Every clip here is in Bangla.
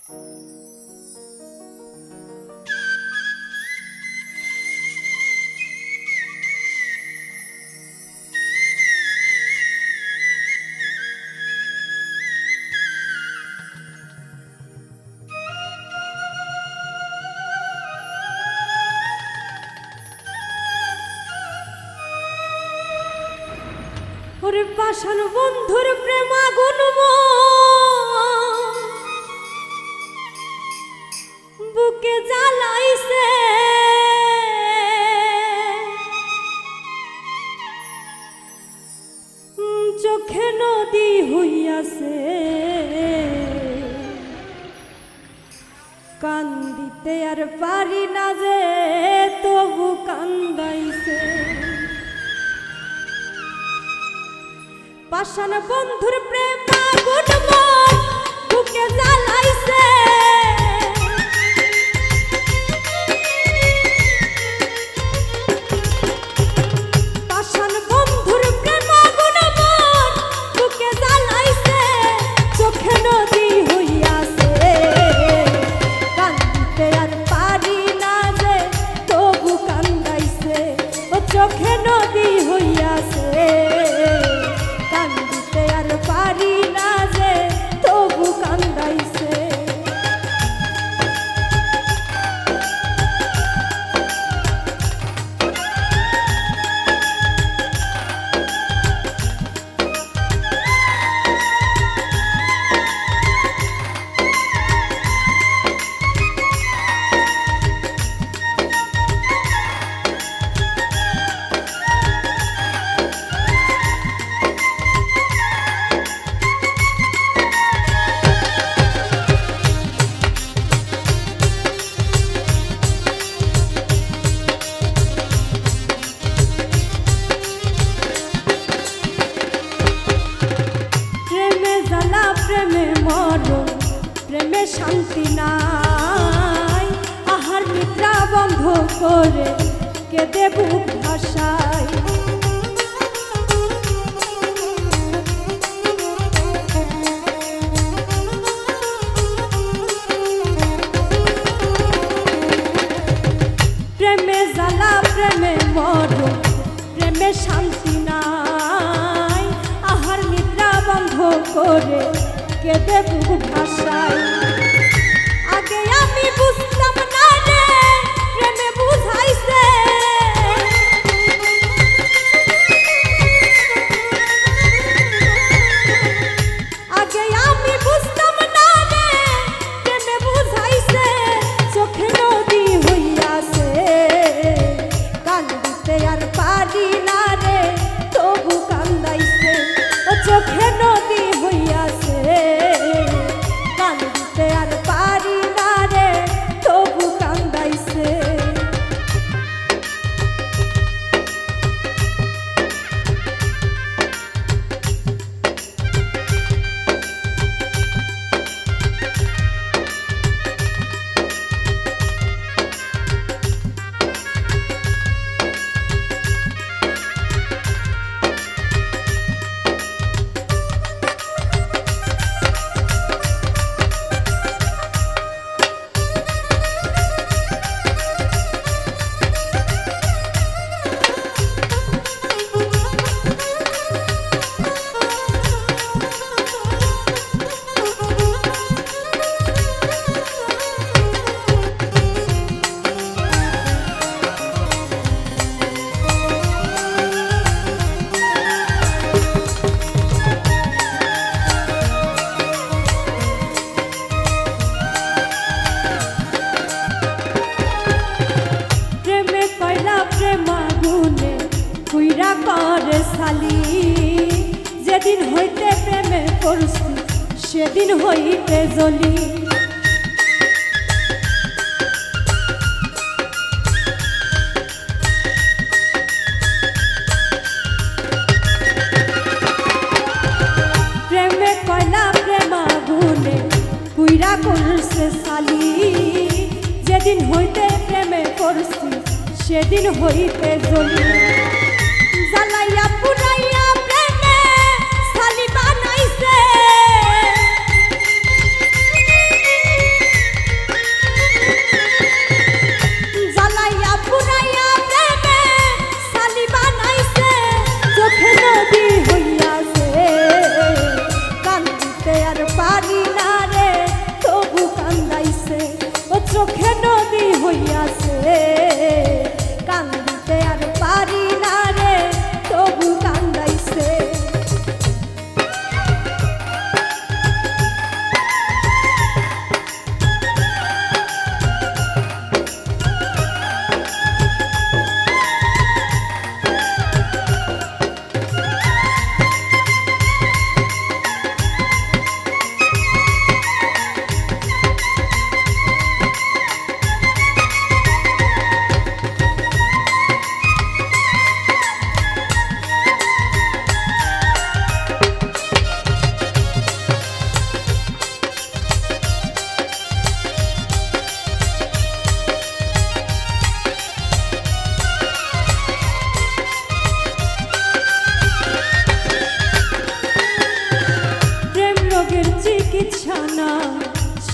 ওরে পাষাণ বন্ধুর প্রেম আগুন বুকে জ্বালাইছে, চোখে নদী হইয়াছে, কান্দিতে আর পারি না যে তবু কান্দাইছে। পাষাণ বন্ধুর প্রেম আগুন বুকে জ্বালাইছে, পাষাণ বন্ধুর প্রেম আগুন বুকে জ্বালাইছে, চোখে নদী হইয়াছে, কান্দিতে আর পারি না যে তবু কান্দাইছে, ও চোখে নদী হইয়াছে, কান্দিতে আর পারি না যে তবু কান্দাইছে। প্রেমে মরণ, প্রেমে শান্তি নাই, আহার নিদ্রা বন্ধ করে কেঁদে বুক ভাসায়। প্রেমে জ্বালা প্রেমে মরণ, প্রেমে শান্তি নাই, আহার নিদ্রা বন্ধ করে কেঁদে বুক ভাসায়। আগে আমি বুঝতাম না রে প্রেমে বুঝাইছে, আগে আমি বুঝতাম না রে প্রেমে বুঝাইছে, চোখে নদী হইয়াছে, কান্দিতে আর পারি না রে তবু কান্দাইছে, ও চোখে নদী হইয়াছে, কান্দিতে আর পারি না রে তবু কান্দাইছে। কুইরা করে সালি, যেদিন হইতে প্রেমে পড়ছি সেদিন হইতে জ্বলি। প্রেমে কয়লা প্রেম আগুনে কুইরা করছে সালি, যেদিন হইতে প্রেমে পড়ছি সেদিন হইতে জ্বলি। জ্বালাইয়া পুরাইয়া প্রেমে সালি বানাইছে,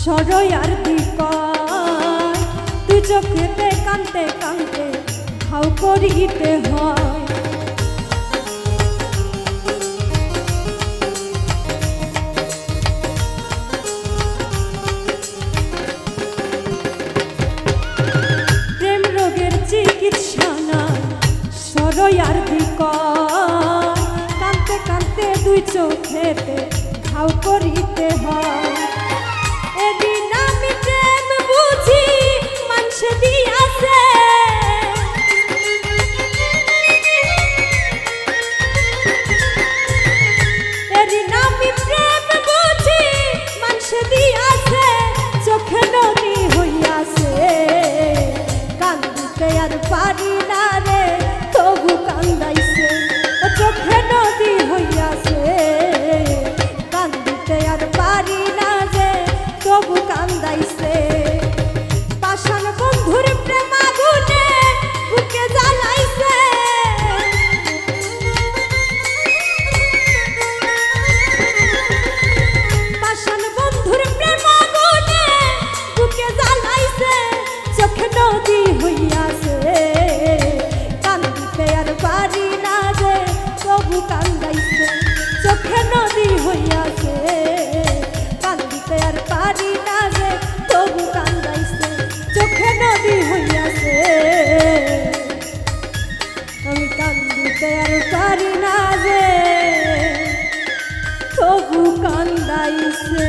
সরই আর বিকয় তুই চোখেতে কানতে কানতে ঘাও করিতে হয়। প্রেম রোগের চিকিৎসা নাই সরই আর বিকয় কানতে কানতে দুই চোখেতে ঘাও করিতে হয়। এদিন আমি প্রেম বুঝি মানুষে দিয়াছে এদিন আমি প্রেম বুঝি মানুষে দিয়াছে চোখে নদী হইয়াছে কান্দিতে আর পারি না রে তবু কান্দাইছে চোখে নদী হইয়াছে কান্দিতে আর পারি না যে তবু কান্দাইছে। পাষাণ বন্ধুর প্রেম আগুনে বুকে জ্বালাইছে পাষাণ বন্ধুর প্রেম আগুনে বুকে জ্বালাইছে চোখে নদী হইয়াছে কান্দিতে আর পারি না যে তবু কান্দাইছে চোখে নদী হইয়াছে কান্দিতে আর পারি না যে তবু কান্দাইছে চোখে নদী হইয়াছে আমি কান্দিতে আর পারি না যে তবু কান্দাইছে।